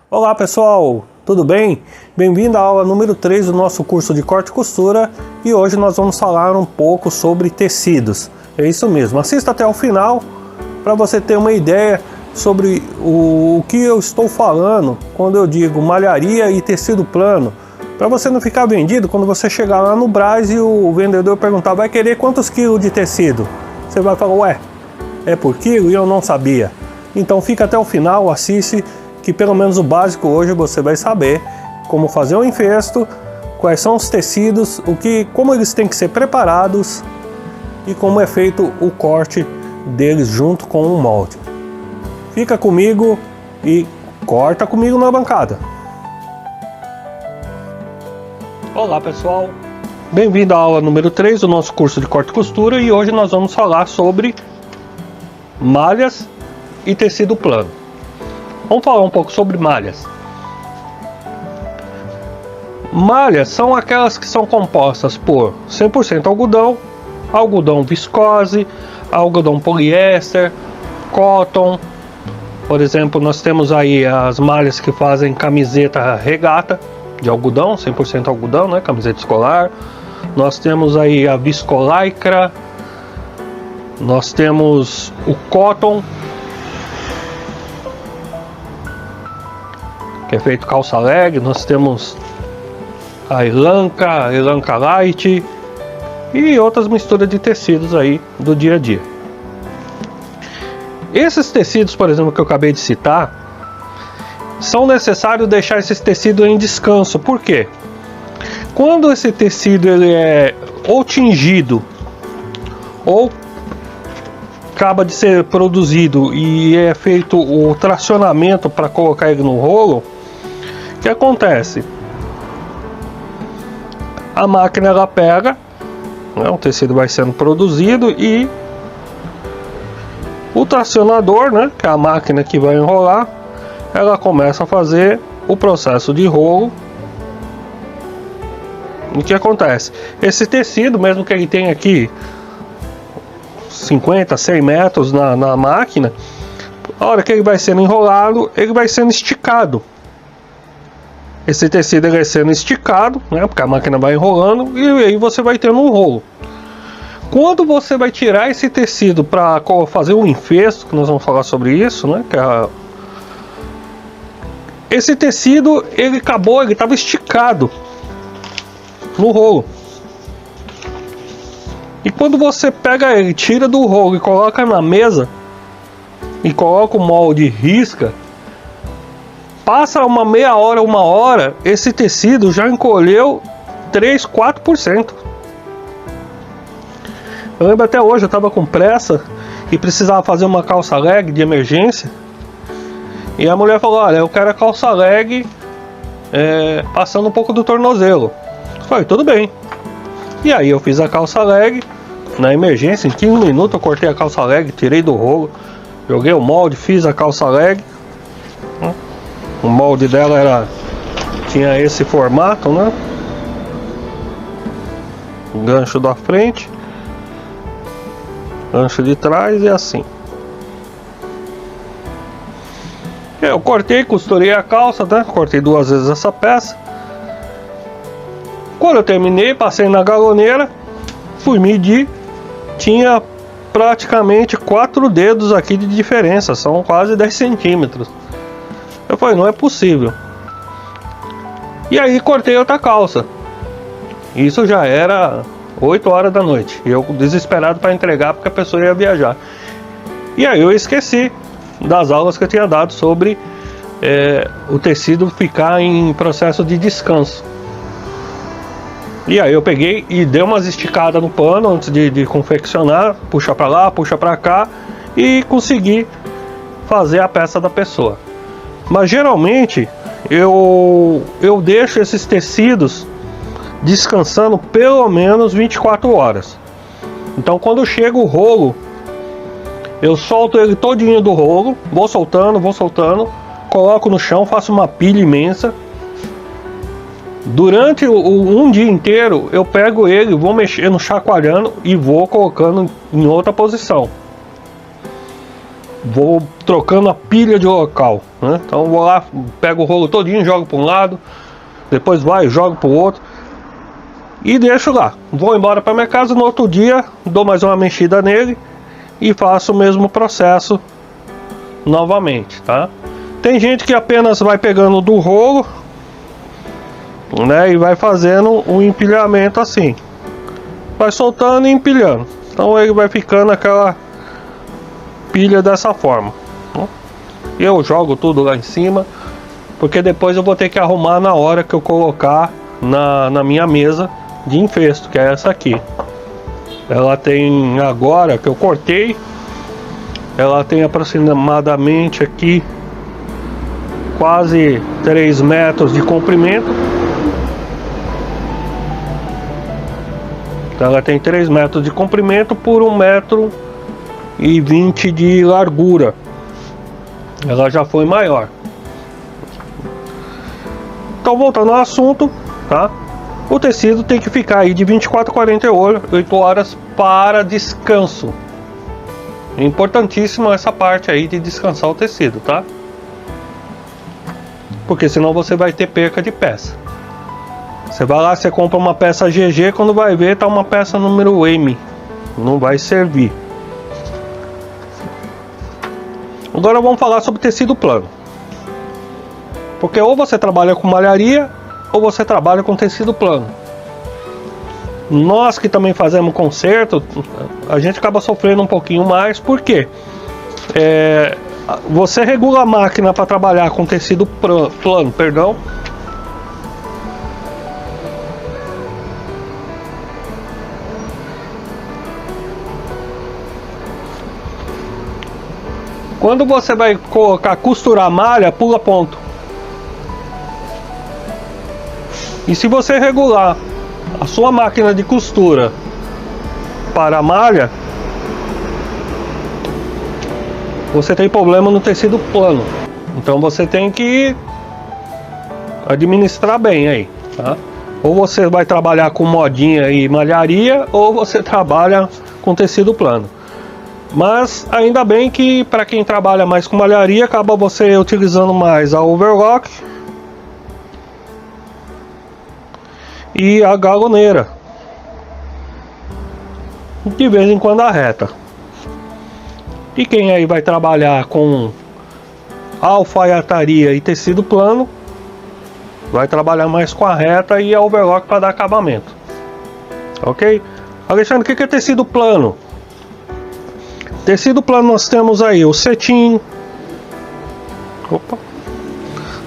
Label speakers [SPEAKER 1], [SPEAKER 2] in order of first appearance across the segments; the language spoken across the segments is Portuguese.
[SPEAKER 1] Olá pessoal, tudo bem? Bem-vindo à aula número 3 do nosso curso de corte e costura e hoje nós vamos falar um pouco sobre tecidos. É isso mesmo, assista até o final para você ter uma ideia sobre o que eu estou falando quando eu digo malharia e tecido plano, para você não ficar vendido quando você chegar lá no Brás e o vendedor perguntar: vai querer quantos quilos de tecido? Você vai falar: ué, é por quilo? E eu não sabia. Então fica até o final, assiste, que pelo menos o básico hoje você vai saber como fazer o enfersto, quais são os tecidos, como eles têm que ser preparados e como é feito o corte deles junto com o molde. Fica comigo e corta comigo na bancada. Olá pessoal, bem-vindo à aula número 3 do nosso curso de corte e costura e hoje nós vamos falar sobre malhas e tecido plano. Vamos falar um pouco sobre malhas. Malhas são aquelas que são compostas por 100% algodão, algodão viscose, algodão poliéster, cotton. Por exemplo, nós temos aí as malhas que fazem camiseta regata de algodão, 100% algodão, né? Camiseta escolar. Nós temos aí a viscolaicra, nós temos o cotton, que é feito calça leg, nós temos a elanca light e outras misturas de tecidos aí do dia a dia. Esses tecidos, por exemplo, que eu acabei de citar, são necessários deixar esses tecidos em descanso. Por quê? Quando esse tecido ele é ou tingido ou acaba de ser produzido e é feito o tracionamento para colocar ele no rolo, o que acontece? A máquina ela pega, né, o tecido vai sendo produzido e o tracionador, né, que é a máquina que vai enrolar, ela começa a fazer o processo de rolo. O que acontece? Esse tecido, mesmo que ele tenha aqui 50, 100 metros na máquina, a hora que ele vai sendo enrolado, ele vai sendo esticado. Esse tecido ele vai sendo esticado, né, porque a máquina vai enrolando e aí você vai tendo um rolo. Quando você vai tirar esse tecido para fazer um enfersto, que nós vamos falar sobre isso, né, que é esse tecido ele estava esticado no rolo. E quando você pega ele, tira do rolo e coloca na mesa e coloca o molde e risca, passa uma meia hora, uma hora, esse tecido já encolheu 3, 4%. Eu lembro até hoje, eu estava com pressa e precisava fazer uma calça leg de emergência. E a mulher falou: olha, eu quero a calça leg passando um pouco do tornozelo. Eu falei: tudo bem. E aí eu fiz a calça leg na emergência, em 15 minutos eu cortei a calça leg, tirei do rolo, joguei o molde, fiz a calça leg. O molde dela tinha esse formato, né? O gancho da frente, gancho de trás e assim. Eu cortei, costurei a calça, né? Cortei 2 vezes essa peça. Quando eu terminei, passei na galoneira, fui medir, tinha praticamente 4 dedos aqui de diferença, são quase 10 centímetros. Eu falei: não é possível. E aí cortei outra calça. Isso já era 8 horas da noite. Eu desesperado para entregar porque a pessoa ia viajar. E aí eu esqueci das aulas que eu tinha dado sobre o tecido ficar em processo de descanso. E aí eu peguei e dei umas esticadas no pano antes de confeccionar, puxa para lá, puxa para cá e consegui fazer a peça da pessoa. Mas geralmente eu deixo esses tecidos descansando pelo menos 24 horas. Então quando chega o rolo, eu solto ele todinho do rolo, vou soltando, coloco no chão, faço uma pilha imensa. Durante um dia inteiro eu pego ele, vou mexendo, chacoalhando e vou colocando em outra posição. vou trocando a pilha de local, né? Então eu vou lá, pego o rolo todinho, jogo para um lado, depois jogo para o outro e deixo lá. Vou embora para minha casa, no outro dia dou mais uma mexida nele e faço o mesmo processo novamente, tá? Tem gente que apenas vai pegando do rolo, né, e vai fazendo um empilhamento assim, vai soltando e empilhando. Então ele vai ficando aquela pilha dessa forma. Eu jogo tudo lá em cima, porque depois eu vou ter que arrumar na hora que eu colocar na minha mesa de infesto, que é essa aqui. Ela tem, agora que eu cortei, ela tem aproximadamente aqui quase 3 metros de comprimento. Ela tem 3 metros de comprimento por 1,20 m de largura. Ela já foi maior. Então, voltando ao assunto, tá? O tecido tem que ficar aí de 24 a 48 horas para descanso. É importantíssimo essa parte aí de descansar o tecido, tá? Porque senão você vai ter perca de peça. Você vai lá, você compra uma peça GG, quando vai ver tá uma peça número M. Não vai servir. Agora vamos falar sobre tecido plano. Porque ou você trabalha com malharia ou você trabalha com tecido plano. Nós que também fazemos conserto, a gente acaba sofrendo um pouquinho mais, porque você regula a máquina para trabalhar com tecido plano, perdão. Quando você vai costurar a malha, pula ponto. E se você regular a sua máquina de costura para a malha, você tem problema no tecido plano. Então você tem que administrar bem aí, tá? Ou você vai trabalhar com modinha e malharia, ou você trabalha com tecido plano. Mas ainda bem que para quem trabalha mais com malharia, acaba você utilizando mais a overlock e a galoneira, de vez em quando a reta. E quem aí vai trabalhar com alfaiataria e tecido plano, vai trabalhar mais com a reta e a overlock para dar acabamento. Ok? Alexandre, o que é tecido plano? Tecido plano nós temos aí o cetim,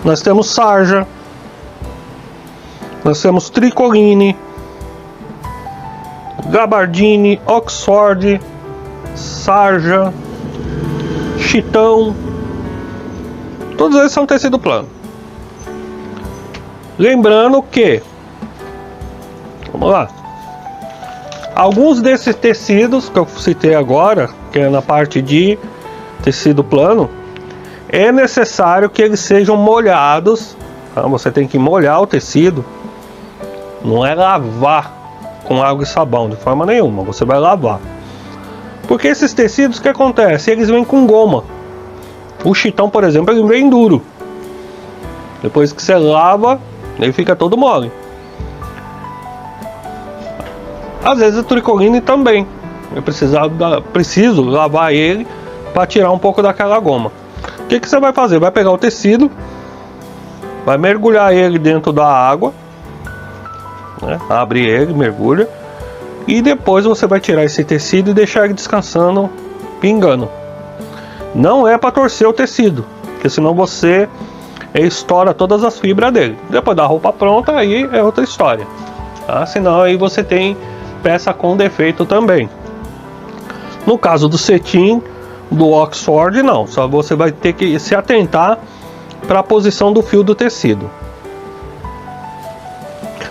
[SPEAKER 1] nós temos sarja, nós temos tricoline, gabardine, oxford, sarja, chitão. Todos eles são tecido plano. Lembrando que, vamos lá, alguns desses tecidos que eu citei agora, que é na parte de tecido plano, é necessário que eles sejam molhados, tá? Você tem que molhar o tecido, não é lavar com água e sabão de forma nenhuma, você vai lavar. Porque esses tecidos, o que acontece? Eles vêm com goma. O chitão, por exemplo, ele vem duro. Depois que você lava, ele fica todo mole. Às vezes o tricoline também. Eu preciso lavar ele para tirar um pouco daquela goma. O que você vai fazer? Vai pegar o tecido, vai mergulhar ele dentro da água, né? Abre ele, mergulha, e depois você vai tirar esse tecido e deixar ele descansando, pingando. Não é para torcer o tecido, porque senão você estoura todas as fibras dele. Depois da roupa pronta, aí é outra história, tá? Senão aí você tem peça com defeito também. No caso do cetim, do oxford, não. Só você vai ter que se atentar para a posição do fio do tecido.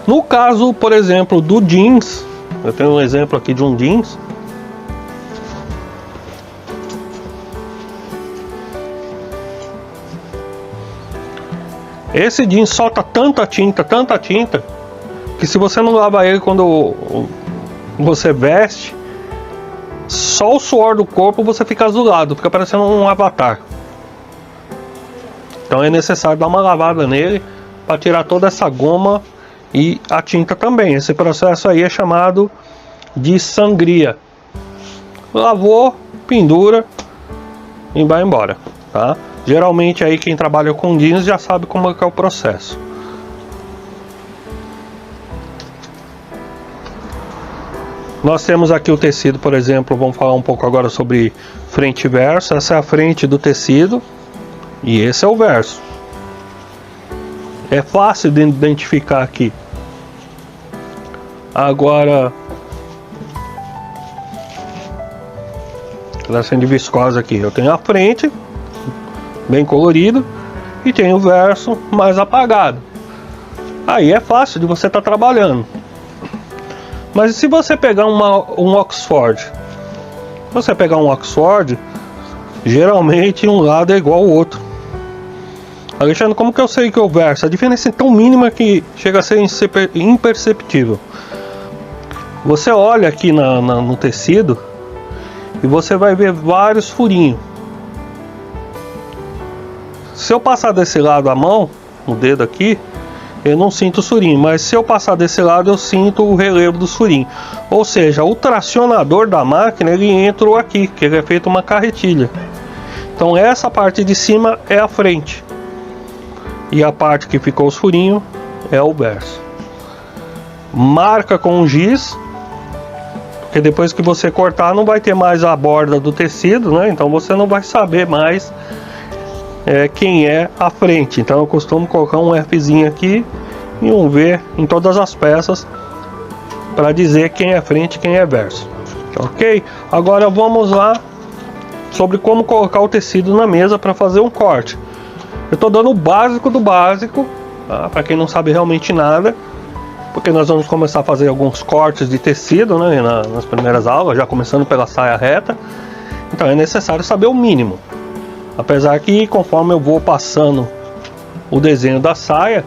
[SPEAKER 1] No caso, por exemplo, do jeans, eu tenho um exemplo aqui de um jeans. Esse jeans solta tanta tinta, que se você não lava ele quando você veste, só o suor do corpo você fica azulado, fica parecendo um avatar. Então é necessário dar uma lavada nele para tirar toda essa goma e a tinta também. Esse processo aí é chamado de sangria. Lavou, pendura e vai embora, tá? Geralmente aí quem trabalha com jeans já sabe como é que é o processo. Nós temos aqui o tecido, por exemplo, vamos falar um pouco agora sobre frente e verso. Essa é a frente do tecido e esse é o verso. É fácil de identificar aqui. Agora, pedacinho de viscose aqui, eu tenho a frente bem colorido e tenho o verso mais apagado. Aí é fácil de você estar trabalhando. Mas se você pegar um Oxford, geralmente um lado é igual ao outro. Alexandre, como que eu sei que é o verso? A diferença é tão mínima que chega a ser imperceptível. Você olha aqui no tecido e você vai ver vários furinhos. Se eu passar desse lado a mão, o dedo aqui, eu não sinto o furinho, mas se eu passar desse lado eu sinto o relevo do furinho. Ou seja, o tracionador da máquina ele entrou aqui, que ele é feito uma carretilha. Então essa parte de cima é a frente e a parte que ficou os furinhos é o verso. Marca com um giz, porque depois que você cortar não vai ter mais a borda do tecido, né? Então você não vai saber mais quem é a frente. Então eu costumo colocar um Fzinho aqui e um V em todas as peças para dizer quem é frente e quem é verso. Ok? Agora vamos lá sobre como colocar o tecido na mesa para fazer um corte. Eu estou dando o básico do básico, tá? Para quem não sabe realmente nada, porque nós vamos começar a fazer alguns cortes de tecido, né, nas primeiras aulas, já começando pela saia reta. Então é necessário saber o mínimo. Apesar que conforme eu vou passando o desenho da saia,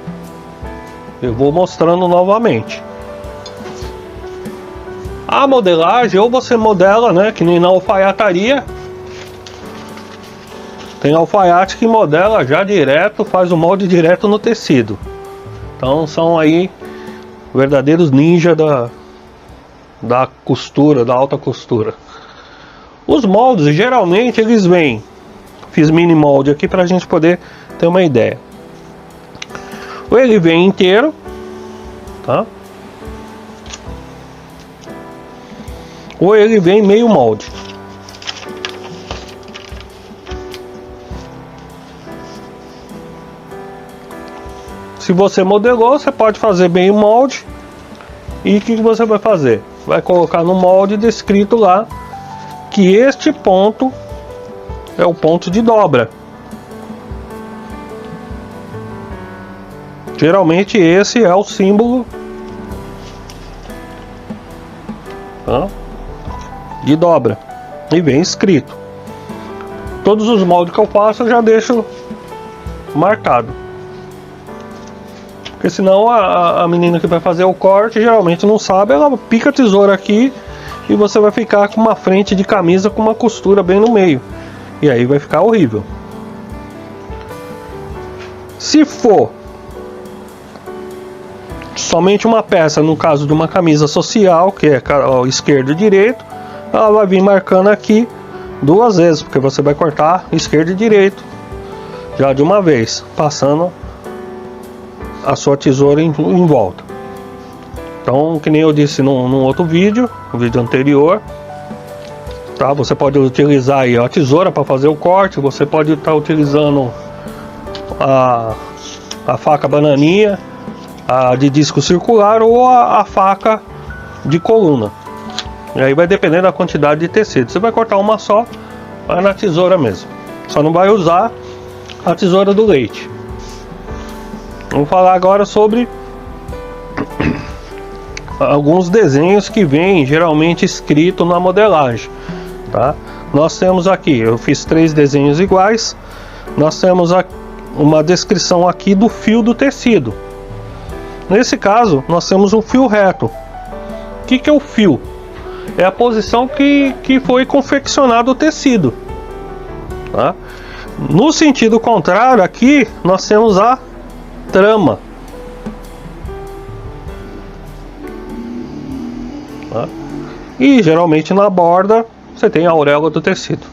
[SPEAKER 1] eu vou mostrando novamente. A modelagem, ou você modela, né, que nem na alfaiataria. Tem alfaiate que modela já direto, faz o molde direto no tecido. Então são aí verdadeiros ninja da costura, da alta costura. Os moldes geralmente eles vêm. Fiz mini molde aqui para a gente poder ter uma ideia. Ou ele vem inteiro, tá? Ou ele vem meio molde. Se você modelou, você pode fazer meio molde. E o que você vai fazer? Vai colocar no molde descrito lá que este ponto é o ponto de dobra. Geralmente esse é o símbolo, tá, de dobra. E vem escrito. Todos os moldes que eu faço eu já deixo marcado. Porque senão a menina que vai fazer o corte geralmente não sabe, ela pica a tesoura aqui e você vai ficar com uma frente de camisa com uma costura bem no meio. E aí vai ficar horrível. Se for somente uma peça, no caso de uma camisa social, que é esquerdo e direito, ela vai vir marcando aqui duas vezes, porque você vai cortar esquerdo e direito já de uma vez, passando a sua tesoura em volta. Então, que nem eu disse num outro vídeo, no vídeo anterior, tá? Você pode utilizar aí a tesoura para fazer o corte, você pode estar utilizando a faca bananinha, a de disco circular ou a faca de coluna. E aí vai depender da quantidade de tecido. Você vai cortar uma só, vai na tesoura mesmo. Só não vai usar a tesoura do leite. Vamos falar agora sobre alguns desenhos que vêm geralmente escrito na modelagem, tá? Nós temos aqui, eu fiz 3 desenhos iguais. Nós temos uma descrição aqui do fio do tecido. Nesse caso, nós temos um fio reto. O que é o fio? é a posição que foi confeccionado o tecido, tá? No sentido contrário, aqui nós temos a trama, tá? E geralmente na borda você tem a auréola do tecido.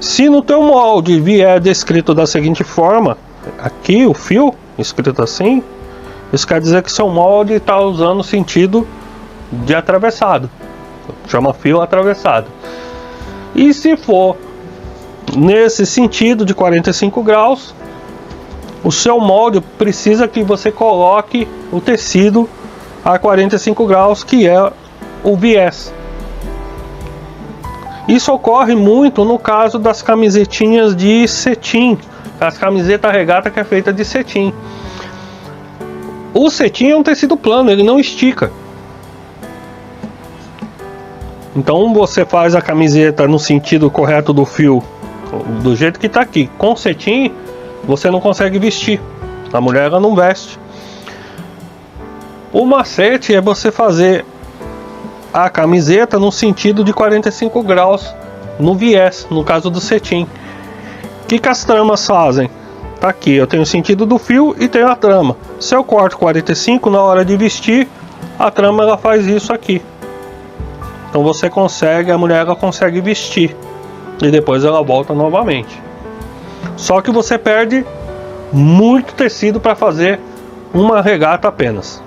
[SPEAKER 1] Se no teu molde vier descrito da seguinte forma, aqui o fio escrito assim, isso quer dizer que seu molde está usando o sentido de atravessado, chama fio atravessado. E se for nesse sentido de 45 graus, o seu molde precisa que você coloque o tecido a 45 graus, que é o viés. Isso ocorre muito no caso das camisetinhas de cetim, as camisetas regata que é feita de cetim. O cetim é um tecido plano, ele não estica. Então você faz a camiseta no sentido correto do fio, do jeito que está aqui. Com cetim você não consegue vestir, a mulher ela não veste. O macete é você fazer a camiseta no sentido de 45 graus no viés, no caso do cetim. O que as tramas fazem? Tá aqui, eu tenho o sentido do fio e tenho a trama. Se eu corto 45, na hora de vestir, a trama ela faz isso aqui. Então você consegue, a mulher ela consegue vestir e depois ela volta novamente. Só que você perde muito tecido para fazer uma regata apenas,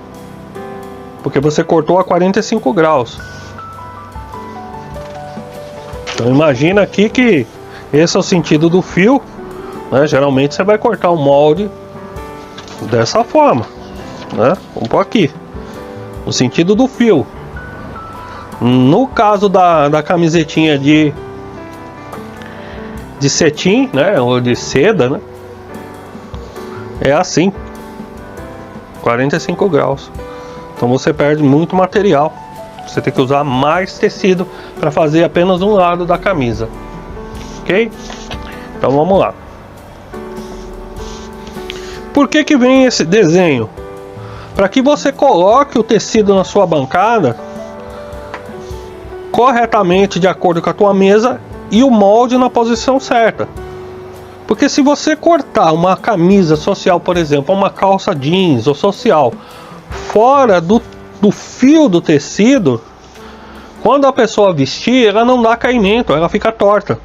[SPEAKER 1] porque você cortou a 45 graus. Então imagina aqui que esse é o sentido do fio, né? Geralmente você vai cortar o molde dessa forma, né? Vamos pôr aqui o sentido do fio. No caso da camisetinha de cetim, né, ou de seda, né, é assim, 45 graus. Então você perde muito material. Você tem que usar mais tecido para fazer apenas um lado da camisa, ok? Então vamos lá. Por que vem esse desenho? Para que você coloque o tecido na sua bancada corretamente de acordo com a tua mesa e o molde na posição certa. Porque se você cortar uma camisa social, por exemplo, uma calça jeans ou social, fora do fio do tecido, quando a pessoa vestir, ela não dá caimento, ela fica torta.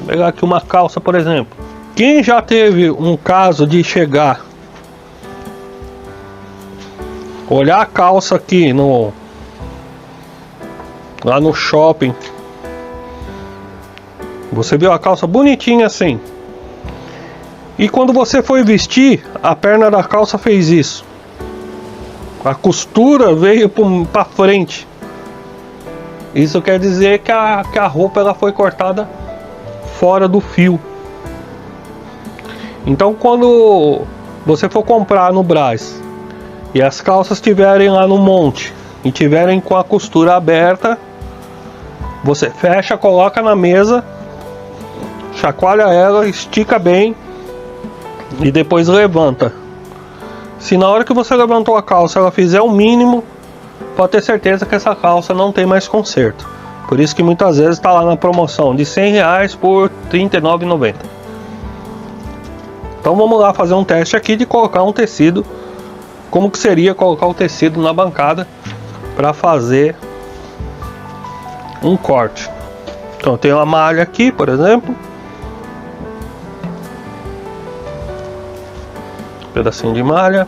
[SPEAKER 1] Vou pegar aqui uma calça, por exemplo. Quem já teve um caso de chegar, olhar a calça aqui lá no shopping, você viu a calça bonitinha assim, e quando você foi vestir, a perna da calça fez isso, a costura veio para frente. Isso quer dizer que a roupa ela foi cortada fora do fio. Então quando você for comprar no Brás e as calças estiverem lá no monte e tiverem com a costura aberta, você fecha, coloca na mesa, chacoalha ela, estica bem e depois levanta. Se na hora que você levantou a calça ela fizer o mínimo, pode ter certeza que essa calça não tem mais conserto. Por isso que muitas vezes está lá na promoção de R$100 por R$ 39,90. Então vamos lá fazer um teste aqui de colocar um tecido. Como que seria colocar o tecido na bancada para fazer um corte. Então eu tenho uma malha aqui, por exemplo, um pedacinho de malha.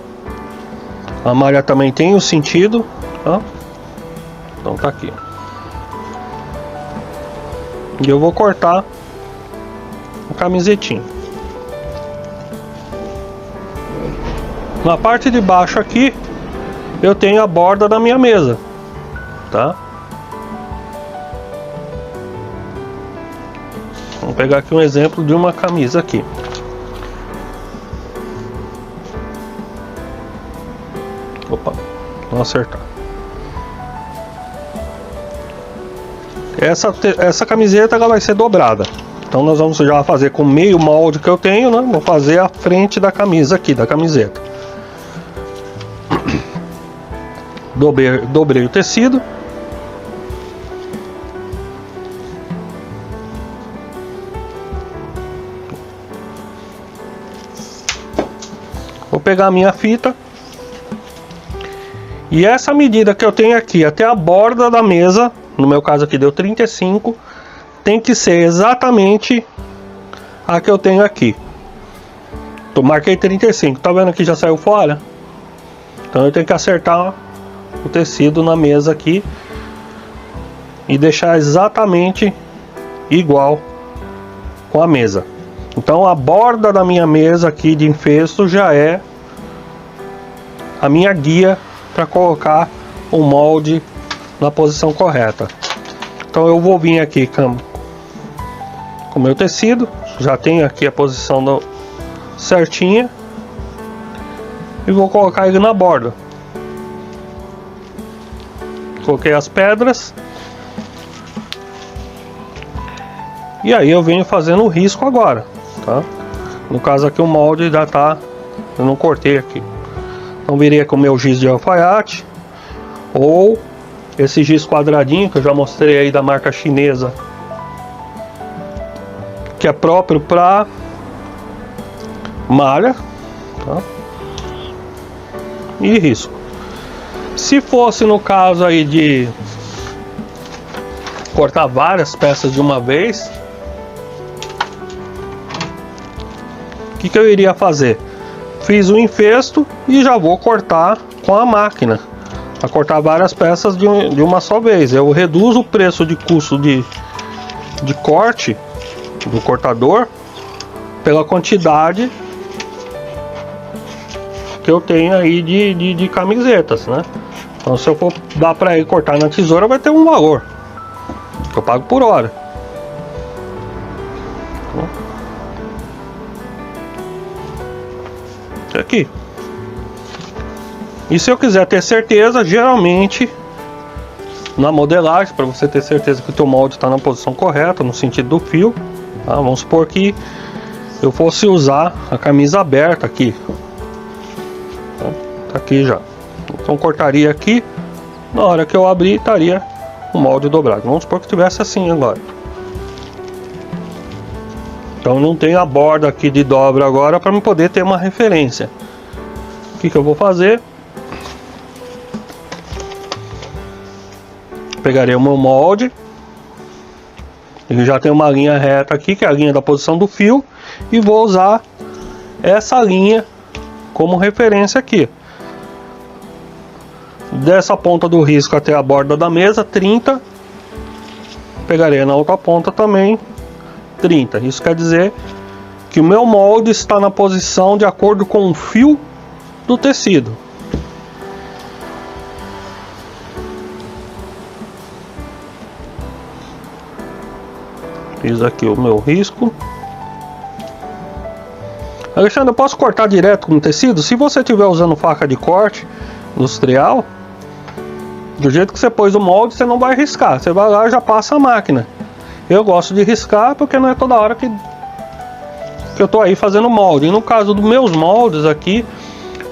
[SPEAKER 1] A malha também tem o sentido, tá? Então tá aqui. E eu vou cortar a camisetinha. Na parte de baixo aqui eu tenho a borda da minha mesa, tá? Vamos pegar aqui um exemplo de uma camisa aqui. Opa, vamos acertar. Essa camiseta ela vai ser dobrada. Então nós vamos já fazer com meio molde que eu tenho, né? Vou fazer a frente da camisa aqui, da camiseta. dobrei o tecido. Vou pegar a minha fita. E essa medida que eu tenho aqui até a borda da mesa, no meu caso aqui deu 35, tem que ser exatamente a que eu tenho aqui. Marquei 35, tá vendo que já saiu fora? Então eu tenho que acertar o tecido na mesa aqui e deixar exatamente igual com a mesa. Então a borda da minha mesa aqui de enfesto já é a minha guia para colocar o molde na posição correta. Então eu vou vir aqui com o meu tecido, já tenho aqui a posição certinha, e vou colocar ele na borda. Coloquei as pedras e aí eu venho fazendo o risco agora, tá? No caso aqui o molde já tá, eu não cortei aqui. Então viria com o meu giz de alfaiate ou esse giz quadradinho que eu já mostrei aí da marca chinesa, que é próprio para malha, tá? E risco. Se fosse no caso aí de cortar várias peças de uma vez, o que eu iria fazer? Fiz o enfesto e já vou cortar com a máquina, a cortar várias peças de uma só vez. Eu reduzo o preço de custo de corte do cortador pela quantidade que eu tenho aí de camisetas, né? Então se eu for dar para ele cortar na tesoura, vai ter um valor que eu pago por hora. Aqui. E se eu quiser ter certeza, geralmente na modelagem, para você ter certeza que o teu molde está na posição correta, no sentido do fio, tá? Vamos supor que eu fosse usar a camisa aberta aqui, tá aqui já. Então cortaria aqui, na hora que eu abrir estaria o molde dobrado. Vamos supor que tivesse assim agora. Então não tem a borda aqui de dobra agora para eu poder ter uma referência. O que eu vou fazer? Pegarei o meu molde. Ele já tem uma linha reta aqui, que é a linha da posição do fio, e vou usar essa linha como referência aqui. Dessa ponta do risco até a borda da mesa, 30. Pegarei na outra ponta também 30. Isso quer dizer que o meu molde está na posição de acordo com o fio do tecido. Fiz aqui o meu risco. Alexandre, eu posso cortar direto com o tecido? Se você estiver usando faca de corte industrial, do jeito que você pôs o molde, você não vai riscar. Você vai lá e já passa a máquina. Eu gosto de riscar porque não é toda hora que eu tô aí fazendo molde. E no caso dos meus moldes aqui,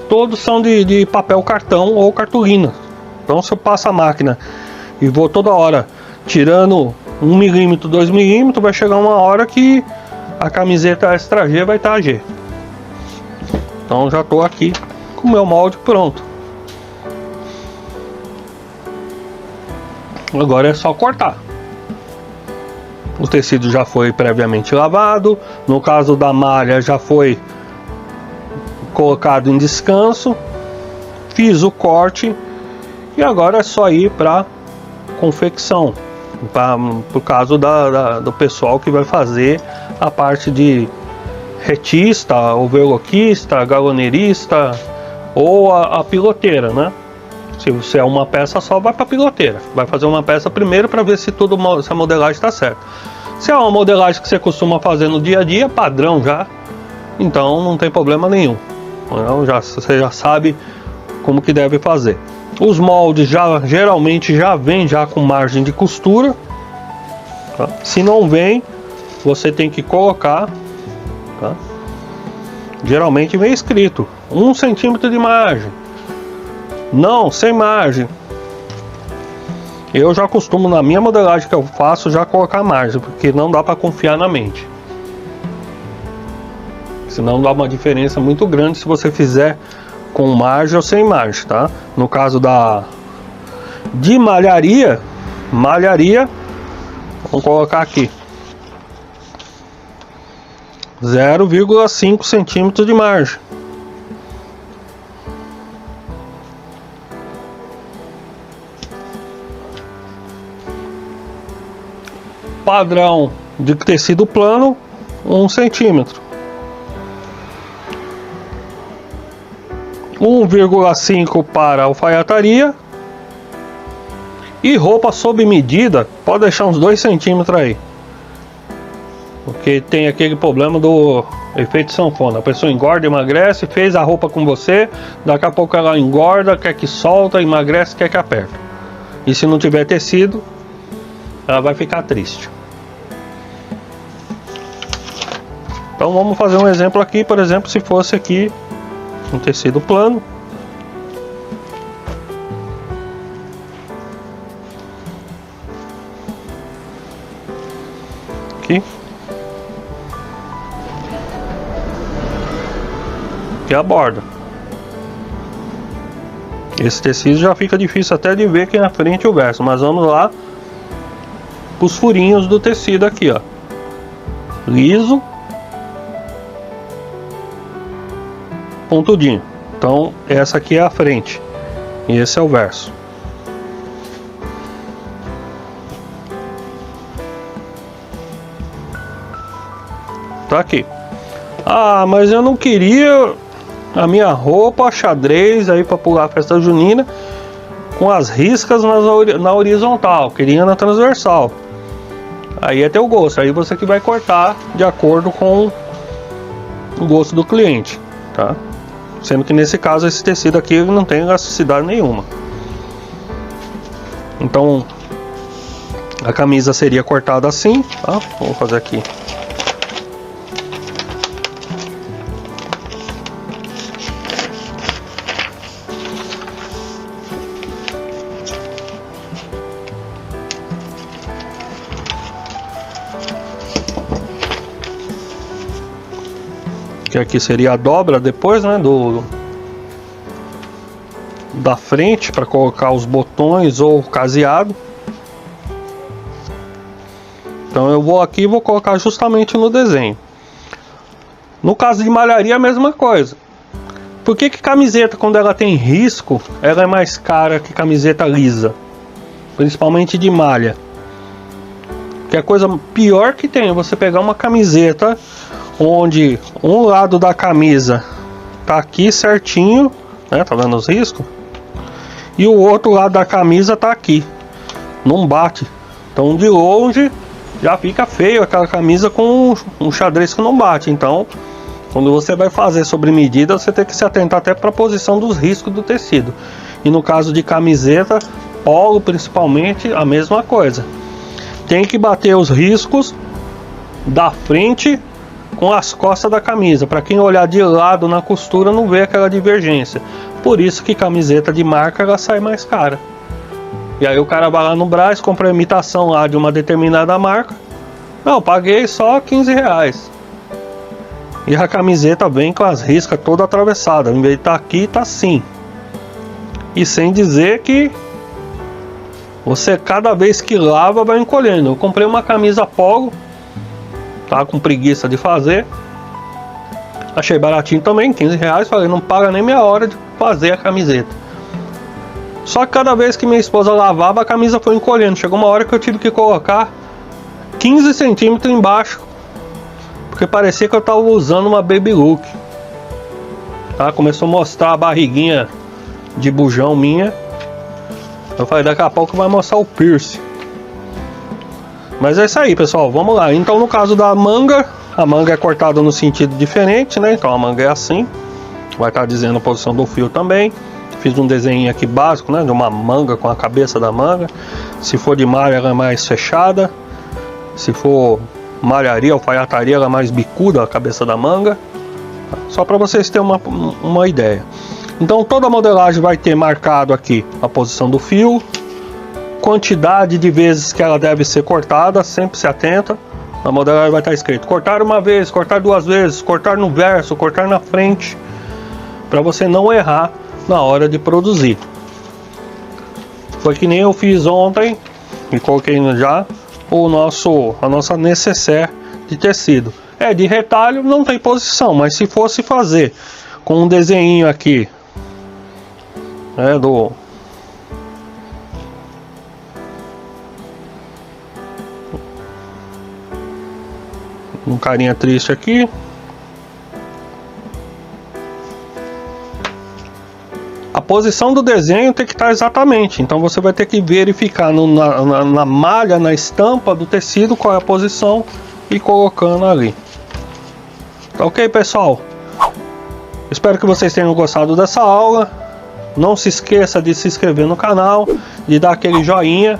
[SPEAKER 1] todos são de papel cartão ou cartolina. Então se eu passo a máquina e vou toda hora tirando 1 milímetro, 2 milímetros, vai chegar uma hora que a camiseta extra G vai estar G. Então já tô aqui com o meu molde pronto. Agora é só cortar. O tecido já foi previamente lavado. No caso da malha já foi colocado em descanso. Fiz o corte. E agora é só ir para confecção. Por caso do pessoal que vai fazer a parte de retista, overlockista, galoneirista ou a piloteira, né? Se você é uma peça só, vai para a piloteira. Vai fazer uma peça primeiro para ver se a modelagem está certa. Se é uma modelagem que você costuma fazer no dia a dia, padrão já, então não tem problema nenhum. Então, você já sabe como que deve fazer. Os moldes geralmente já vem já com margem de costura. Tá? Se não vem, você tem que colocar. Tá? Geralmente vem escrito 1 centímetro de margem. Não, sem margem. Eu já costumo, na minha modelagem que eu faço, já colocar margem, porque não dá para confiar na mente. Senão dá uma diferença muito grande se você fizer com margem ou sem margem, tá? No caso de malharia, vamos colocar aqui 0,5 centímetros de margem. Padrão de tecido plano, 1 centímetro. 1,5 para alfaiataria. E roupa sob medida, pode deixar uns 2 centímetros aí. Porque tem aquele problema do efeito sanfona. A pessoa engorda, emagrece, fez a roupa com você, daqui a pouco ela engorda, quer que solta, emagrece, quer que aperta. E se não tiver tecido, ela vai ficar triste. Então vamos fazer um exemplo aqui, por exemplo, se fosse aqui um tecido plano. Aqui. Aqui é a borda. Esse tecido já fica difícil até de ver aqui na frente o verso, mas vamos lá os furinhos do tecido aqui, ó. Liso. Pontudinho. Então essa aqui é a frente e esse é o verso. Tá aqui. Ah, mas eu não queria a minha roupa xadrez aí para pular a festa junina com as riscas na horizontal, queria na transversal. Aí é teu gosto, aí você que vai cortar de acordo com o gosto do cliente, tá? Sendo que nesse caso esse tecido aqui não tem elasticidade nenhuma. Então a camisa seria cortada assim, tá? Vou fazer aqui. Que aqui seria a dobra depois, né, da frente para colocar os botões ou o caseado. Então eu vou aqui e vou colocar justamente no desenho. No caso de malharia, a mesma coisa. Por que camiseta, quando ela tem risco, ela é mais cara que camiseta lisa? Principalmente de malha. Que a coisa pior que tem é você pegar uma camiseta onde um lado da camisa tá aqui certinho, né? Tá vendo os riscos? E o outro lado da camisa tá aqui. Não bate. Então de longe já fica feio aquela camisa com um xadrez que não bate. Então, quando você vai fazer sobre medida, você tem que se atentar até para a posição dos riscos do tecido. E no caso de camiseta, polo principalmente, a mesma coisa. Tem que bater os riscos da frente com as costas da camisa, para quem olhar de lado na costura não vê aquela divergência. Por isso que camiseta de marca ela sai mais cara. E aí o cara vai lá no Brás, compra a imitação lá de uma determinada marca. Não, paguei só 15 reais. E a camiseta vem com as riscas toda atravessada. Em vez de estar aqui, tá assim. E sem dizer que você cada vez que lava vai encolhendo. Eu comprei uma camisa polo, tá com preguiça de fazer. Achei baratinho também, 15 reais. Falei, não paga nem meia hora de fazer a camiseta. Só que cada vez que minha esposa lavava, a camisa foi encolhendo. Chegou uma hora que eu tive que colocar 15 centímetros embaixo, porque parecia que eu tava usando uma baby look, tá? Começou a mostrar a barriguinha de bujão minha. Eu falei, daqui a pouco vai mostrar o piercing. Mas é isso aí, pessoal, vamos lá. Então no caso da manga, a manga é cortada no sentido diferente, né? Então a manga é assim. Vai estar dizendo a posição do fio também. Fiz um desenho aqui básico, né? De uma manga com a cabeça da manga. Se for de malha, ela é mais fechada. Se for malharia, alfaiataria, ela é mais bicuda, a cabeça da manga. Só para vocês terem uma ideia. Então toda a modelagem vai ter marcado aqui a posição do fio, quantidade de vezes que ela deve ser cortada, sempre se atenta. Na modelagem vai estar escrito cortar uma vez, cortar duas vezes, cortar no verso, cortar na frente, para você não errar na hora de produzir. Foi que nem eu fiz ontem e coloquei já a nossa necessaire de tecido. É de retalho, não tem posição, mas se fosse fazer com um desenho aqui, um carinha triste aqui. A posição do desenho tem que estar exatamente, então você vai ter que verificar na malha, na estampa do tecido, qual é a posição e colocando ali. Tá ok, pessoal? Espero que vocês tenham gostado dessa aula. Não se esqueça de se inscrever no canal, de dar aquele joinha.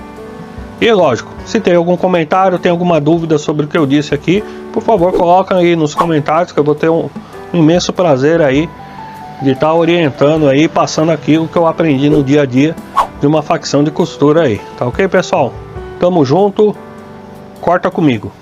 [SPEAKER 1] E lógico, se tem algum comentário, tem alguma dúvida sobre o que eu disse aqui, por favor, coloca aí nos comentários, que eu vou ter um imenso prazer aí de estar orientando aí, passando aquilo que eu aprendi no dia a dia de uma facção de costura aí. Tá ok, pessoal? Tamo junto, corta comigo.